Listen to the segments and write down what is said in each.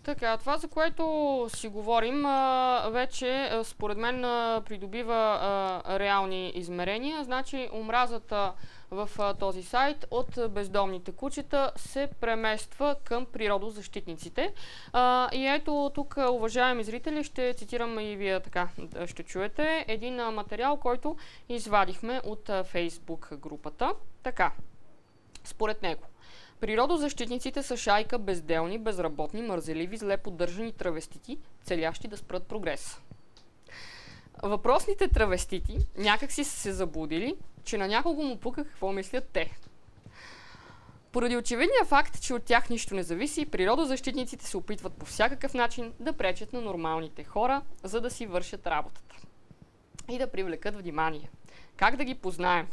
Така, това, за което си говорим, вече според мен придобива реални измерения. Значи, омразата в този сайт от бездомните кучета се премества към природозащитниците. И ето тук, уважаеми зрители, ще цитирам и вие така ще чуете един материал, който извадихме от Фейсбук групата. Така, според него. Природозащитниците са шайка безделни, безработни, мързеливи, зле поддържани травестити, целящи да спрат прогреса. Въпросните травестити някак си са се заблудили, че на някого му пука какво мислят те. Поради очевидния факт, че от тях нищо не зависи, природозащитниците се опитват по всякакъв начин да пречат на нормалните хора, за да си вършат работата. И да привлекат внимание. Как да ги познаем?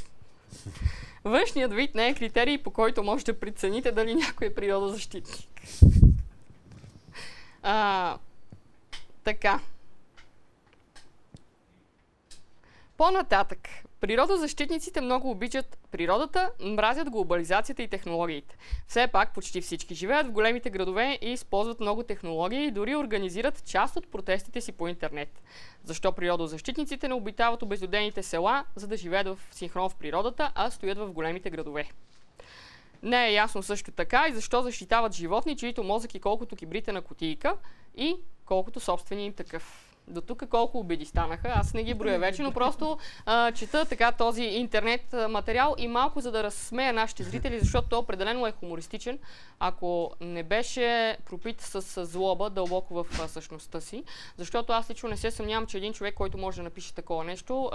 Външният вид не е критерий, по който може да прецените дали някой е природозащитник. Така. По-нататък. Природозащитниците много обичат природата, мразят глобализацията и технологиите. Все пак почти всички живеят в големите градове и използват много технологии и дори организират част от протестите си по интернет. Защо природозащитниците не обитават обезлюдените села, за да живеят в синхрон в природата, а стоят в големите градове? Не е ясно също така и защо защитават животни, чието мозък и колкото кибрите на кутийка и колкото собствения им такъв. До тук колко обиди станаха, аз не ги броя вече, но просто чета така този интернет материал и малко за да разсмея нашите зрители, защото той определено е хумористичен, ако не беше пропит с злоба дълбоко в същността си, защото аз лично не се съмнявам, че един човек, който може да напише такова нещо,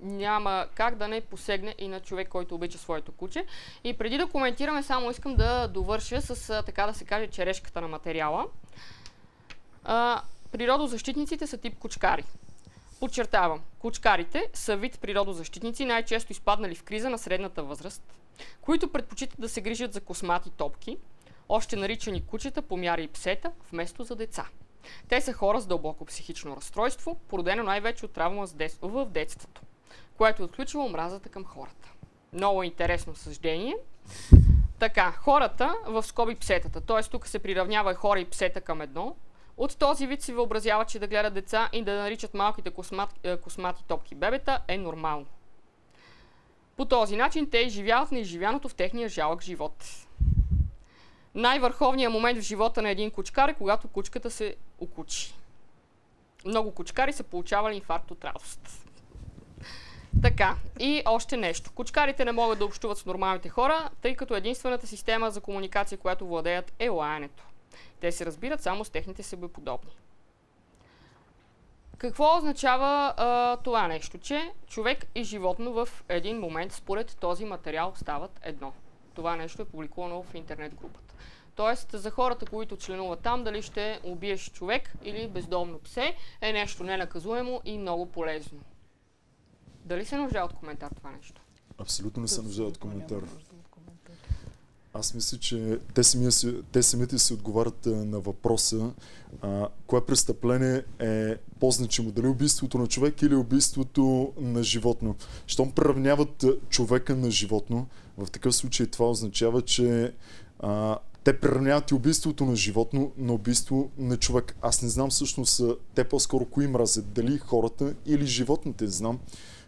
няма как да не посегне и на човек, който обича своето куче. И преди да коментираме, само искам да довърша с, така да се каже, черешката на материала. Природозащитниците са тип кучкари. Подчертавам, кучкарите са вид природозащитници, най-често изпаднали в криза на средната възраст, които предпочитат да се грижат за космати топки, още наричани кучета, помяри и псета, вместо за деца. Те са хора с дълбоко психично разстройство, породено най-вече от травма в детството, което отключва омразата към хората. Много интересно съждение. Така, хората в скоби псетата, т.е. тук се приравнява хора и псета към едно. От този вид си въобразяват, че да гледат деца и да наричат малките космати топки бебета е нормално. По този начин те изживяват неизживяното в техния жалък живот. Най-върховният момент в живота на един кучкар е когато кучката се окучи. Много кучкари са получавали инфаркт от радост. Така, и още нещо. Кучкарите не могат да общуват с нормалните хора, тъй като единствената система за комуникация, която владеят, е лаянето. Те се разбират само с техните себеподобни. Какво означава това нещо? Че човек и животно в един момент, според този материал, стават едно. Това нещо е публикувано в интернет групата. Тоест, за хората, които членуват там, дали ще убиеш човек или бездомно псе, е нещо ненаказуемо и много полезно. Дали се нуждае от коментар това нещо? Абсолютно не се нуждае от коментар. Аз мисля, че те самите си отговарят на въпроса кое престъпление е по-значимо, дали убийството на човек или убийството на животно. Щом приравняват човека на животно, в такъв случай това означава, че те приравняват и убийството на животно на убийство на човек. Аз не знам всъщност те по-скоро кои мразят, дали хората или животните. Знам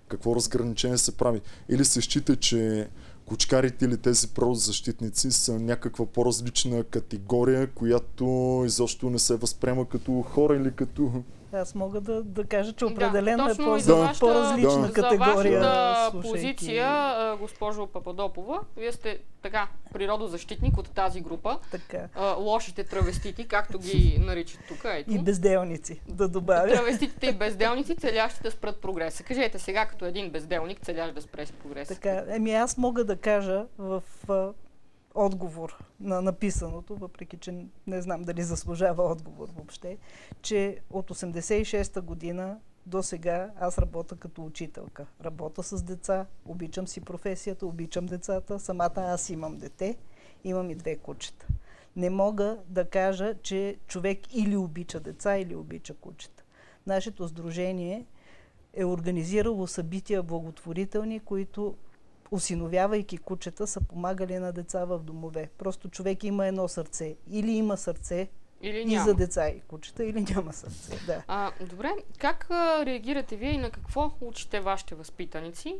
какво разграничение се прави. Или се счита, че кучкарите или тези природозащитници са някаква по-различна категория, която изобщо не се възприема като хора или като... Аз мога да кажа, че определено е категория. по-различна категория. За вашата позиция, госпожо Пападопова, вие сте така природозащитник от тази група. Така. Лошите травестити, както ги наричат тук. Ето. И безделници, да добавя. Травеститите и безделници, целящи да спрат прогреса. Кажете сега, като един безделник, целящ да спре прогреса. Така, аз мога да кажа в отговор на написаното, въпреки че не знам дали заслужава отговор въобще, че от 86-та година до сега аз работя като учителка. Работя с деца, обичам си професията, обичам децата, самата аз имам дете, имам и 2 кучета. Не мога да кажа, че човек или обича деца, или обича кучета. Нашето сдружение е организирало събития благотворителни, които осиновявайки кучета, са помагали на деца в домове. Просто човек има едно сърце. Или има сърце Или и няма. за деца и кучета, или няма сърце. Да. Добре, как реагирате вие и на какво учите вашите възпитаници?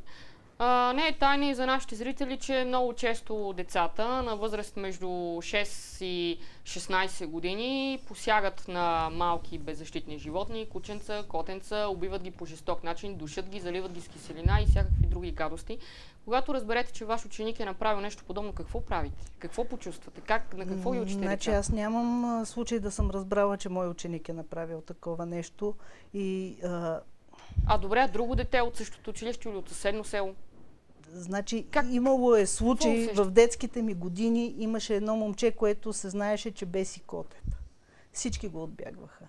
Не е тайна и за нашите зрители, че много често децата на възраст между 6 и 16 години посягат на малки беззащитни животни, кученца, котенца, убиват ги по жесток начин, душат ги, заливат ги с киселина и всякакви други гадости. Когато разберете, че ваш ученик е направил нещо подобно, какво правите? Какво почувствате? На какво ги учите Значи деца? аз нямам случай да съм разбрала, че мой ученик е направил такова нещо и Добре, друго дете от същото училище или от съседно село? значи имало е случай Какво в детските ми години, имаше едно момче, което се знаеше, че беси котета. Всички го отбягваха.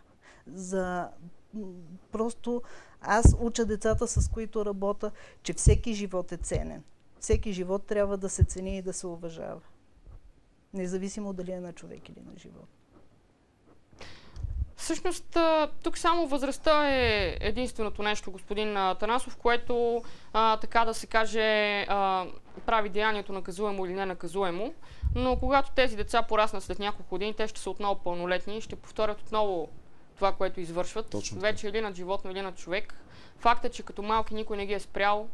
Просто аз уча децата, с които работя, че всеки живот е ценен. Всеки живот трябва да се цени и да се уважава. Независимо дали е на човек или на живот. Всъщност, тук само възрастта е единственото нещо, господин Атанасов, което, така да се каже, прави деянието наказуемо или ненаказуемо. Но когато тези деца пораснат след няколко години, те ще са отново пълнолетни и ще повторят отново това, което извършват. Точно. Вече или над животно, или над човек. Фактът, че като малки никой не ги е спрял,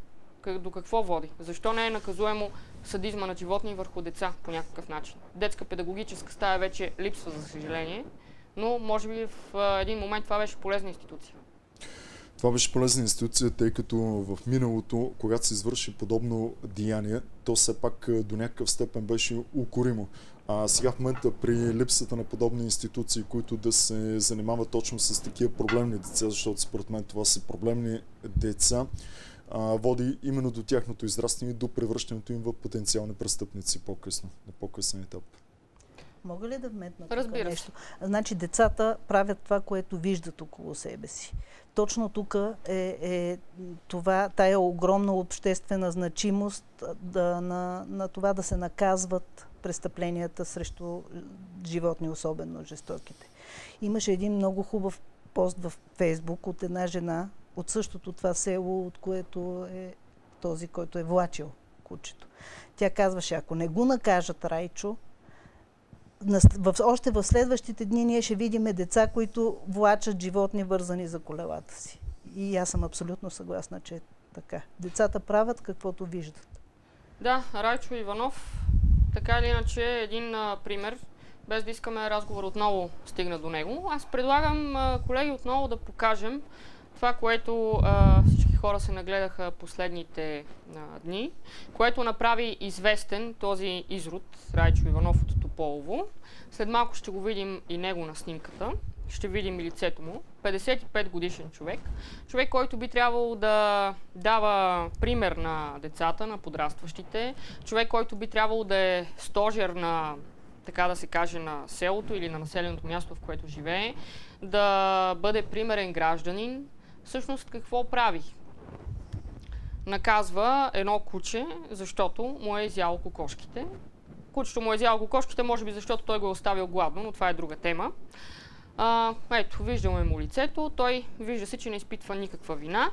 до какво води? Защо не е наказуемо садизма на животни върху деца по някакъв начин? Детска педагогическа стая вече липсва, за съжаление. Но може би в един момент това беше полезна институция. Това беше полезна институция, тъй като в миналото, когато се извърши подобно деяние, то все пак до някакъв степен беше укоримо. А сега в момента при липсата на подобни институции, които да се занимават точно с такива проблемни деца, защото според мен това са проблемни деца, води именно до тяхното израстване и до превръщането им в потенциални престъпници по-късно, на по-късен етап. Мога ли да вметна тук нещо? Значи децата правят това, което виждат около себе си. Точно тук е тая огромна обществена значимост на това да се наказват престъпленията срещу животни, особено жестоките. Имаше един много хубав пост в Фейсбук от една жена от същото това село, от което е този, който е влачил кучето. Тя казваше, ако не го накажат Райчо, още в следващите дни ние ще видим деца, които влачат животни вързани за колелата си. И аз съм абсолютно съгласна, че е така. Децата правят каквото виждат. Да, Райчо Иванов, така или иначе е един пример, без да искаме разговор отново стигна до него. Аз предлагам, колеги, отново да покажем това, което всички хора се нагледаха последните дни, което направи известен този изрод Райчо Иванов от Тополово. След малко ще го видим и него на снимката. Ще видим и лицето му. 55 годишен човек. Човек, който би трябвало да дава пример на децата, на подрастващите. Човек, който би трябвало да е стожер на, така да се каже, на селото или на населеното място, в което живее. Да бъде примерен гражданин. Всъщност какво прави? Наказва едно куче, защото му е изяло кокошките. Кучето му е изяло кокошките, може би защото той го е оставил гладно, но това е друга тема. Ето, виждаме му лицето. Той вижда се, че не изпитва никаква вина.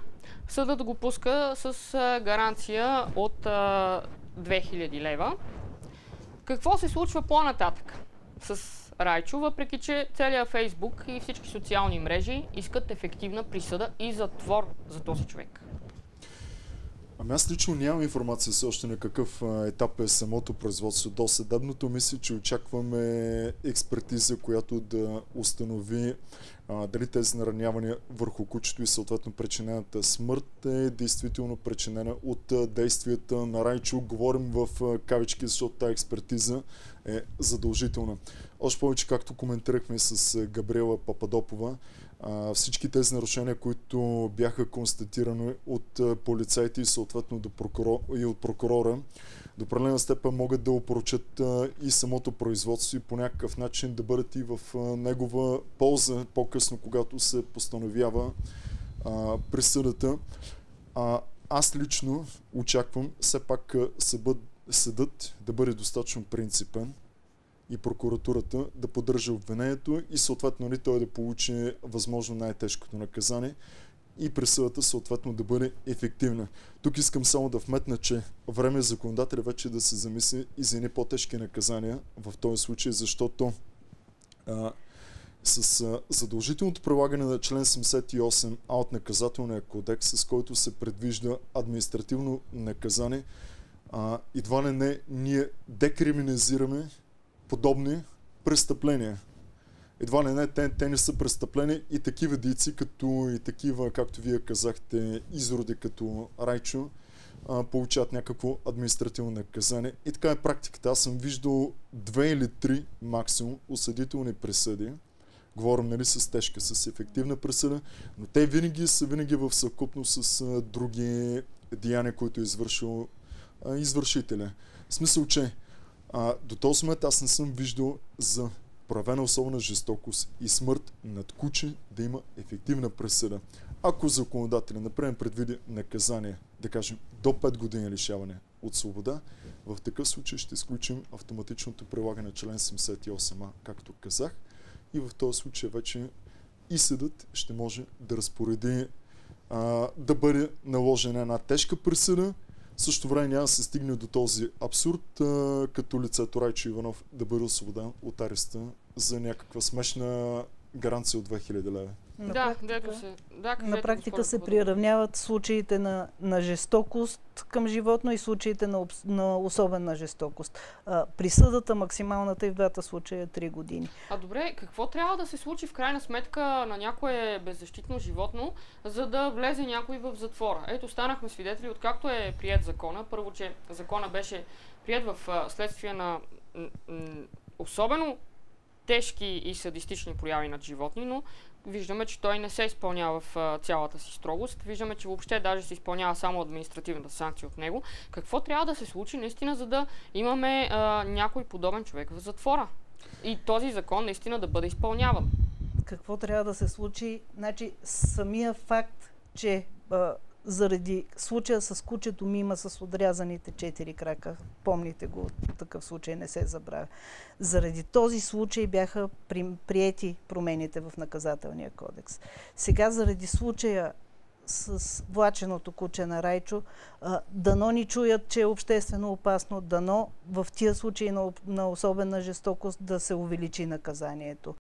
Съдът го пуска с гаранция от 2000 лева. Какво се случва по-нататък с Райчо, въпреки че целият Фейсбук и всички социални мрежи искат ефективна присъда и затвор за този човек? Ами аз лично нямам информация все още на какъв етап е самото производство. До съдебното мисля, че очакваме експертиза, която да установи дали тези наранявания върху кучето и съответно причинената смърт е действително причинена от действията на Райчо. Говорим в кавички, защото тази експертиза е задължителна. Още повече, както коментирахме с Габриела Пападопова, всички тези нарушения, които бяха констатирани от полицайите и съответно и от прокурора, до определена степен могат да опорочат и самото производство и по някакъв начин да бъдат и в негова полза по-късно, когато се постановява присъдата. Аз лично очаквам все пак съдът да бъде достатъчно принципен и прокуратурата да поддържа обвинението и съответно той да получи възможно най-тежкото наказание и присъдата съответно да бъде ефективна. Тук искам само да вметна, че време е законодателя вече да се замисли и за едни по-тежки наказания в този случай, защото С задължителното прилагане на член 78А от наказателния кодекс, с който се предвижда административно наказание, едва ли не ние декриминализираме подобни престъпления. Едва ли не, те не са престъпления и такива дейци, като и такива, както вие казахте, изроди като Райчо, получават някакво административно наказание. И така е практиката. Аз съм виждал 2 или 3 максимум осъдителни присъди. Говорим, нали, с тежка, с ефективна присъда, но те винаги са в съвкупност с други деяния, които е извършил извършителя. В смисъл, че до този момент аз не съм виждал за проявена особена жестокост и смърт над куче да има ефективна присъда. Ако законодателя, например, предвиди наказание, да кажем, до 5 години лишаване от свобода, в такъв случай ще изключим автоматичното прилагане на член 78А, както казах, и в този случай вече и съдът ще може да разпореди да бъде наложена една тежка присъда. В същото време няма да се стигне до този абсурд, като лицето Райчо Иванов да бъде освободен от ареста за някаква смешна гаранция от 2000 лева. На практика се приравняват случаите на жестокост към животно и случаите на особена жестокост. Присъдата максималната и в двата случая е 3 години. Добре, какво трябва да се случи в крайна сметка на някое беззащитно животно, за да влезе някой в затвора? Ето, станахме свидетели откакто е приет закона. Първо, че закона беше приет в следствие на особено тежки и садистични прояви над животни, но виждаме, че той не се изпълнява в цялата си строгост. Виждаме, че въобще даже се изпълнява само административната санкция от него. Какво трябва да се случи наистина, за да имаме някой подобен човек в затвора? И този закон наистина да бъде изпълняван. Какво трябва да се случи? Значи, самия факт, че заради случая с кучето Мима с отрязаните 4 крака, помните го, такъв случай не се забравя. Заради този случай бяха приети промените в наказателния кодекс. Сега заради случая с влаченото куче на Райчо, дано ни чуят, че е обществено опасно, дано в тия случаи на особена жестокост да се увеличи наказанието.